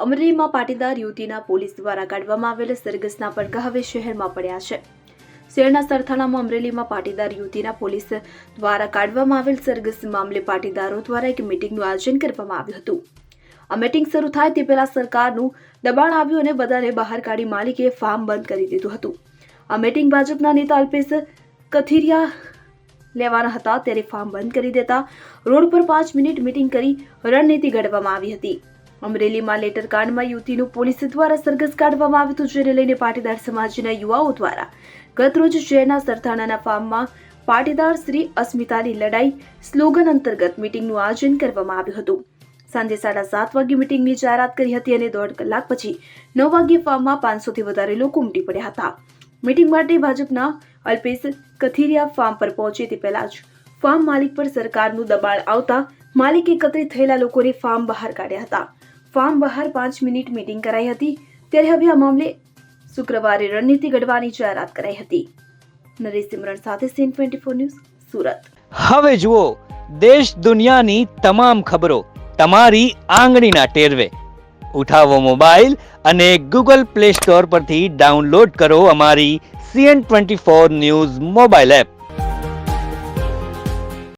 અમરેલીમાં પાટીદાર યુવતીના પોલીસ દ્વારા કાઢવામાં આવેલા સરઘસના પડઘા હવે શહેરમાં પડ્યા છે. શહેરના સરથાણામાં અમરેલીમાં પાટીદાર યુવતીના પોલીસ દ્વારા કાઢવામાં આવેલ સરઘસ મામલે પાટીદારો દ્વારા એક મીટિંગનું આયોજન કરવામાં આવ્યું હતું. આ મીટિંગ શરૂ થાય તે પહેલા સરકારનું દબાણ આવ્યું અને બધાને બહાર કાઢી માલિકે ફાર્મ બંધ કરી દીધું હતું. આ મીટિંગ ભાજપના નેતા અલ્પેશ કથિરિયા લેવાના હતા ત્યારે ફાર્મ બંધ કરી દેતા રોડ પર 5 મિનિટ મીટિંગ કરી રણનીતિ ઘડવામાં આવી હતી. અમરેલીમાં લેટર કાંડમાં યુવતીનું પોલીસ દ્વારા સરઘસ કાઢવામાં આવ્યું હતું, જેને લઈને પાટીદાર સમાજના યુવાઓ દ્વારા ગતરોજ શહેરના સરથાણાના ફાર્મમાં પાટીદાર શ્રી અસ્મિતાની લડાઈ સ્લોગન અંતર્ગત મીટિંગનું આયોજન કરવામાં આવ્યું હતું. સાંજે 7:30 વાગ્યે મીટિંગની જાહેરાત કરી હતી અને 1.5 કલાક પછી 9 વાગ્યે ફાર્મમાં 500થી વધારે લોકો ઉમટી પડ્યા હતા. મીટિંગ માટે ભાજપના અલ્પેશ કથિરિયા ફાર્મ પર પહોંચે તે પહેલા જ ફાર્મ માલિક પર સરકારનું દબાણ આવતા માલિકે એકત્રિત થયેલા લોકોને ફાર્મ બહાર કાઢ્યા હતા. ફાર્મ બહાર 5 મિનિટ મીટિંગ કરાઈ હતી. ત્યારે હવે આ મામલે શુક્રવારે રણનીતિ ઘડવાની જાહેરાત કરાઈ હતી. નરેશ સિમરણ સાથે સીન 24 ન્યૂઝ, સુરત. હવે જુઓ દેશ દુનિયાની તમામ ખબરો તમારી આંગળીના ટેરવે. ઉઠાવો મોબાઈલ અને Google Play Store પરથી ડાઉનલોડ કરો અમારી CN24 ન્યૂઝ મોબાઈલ એપ.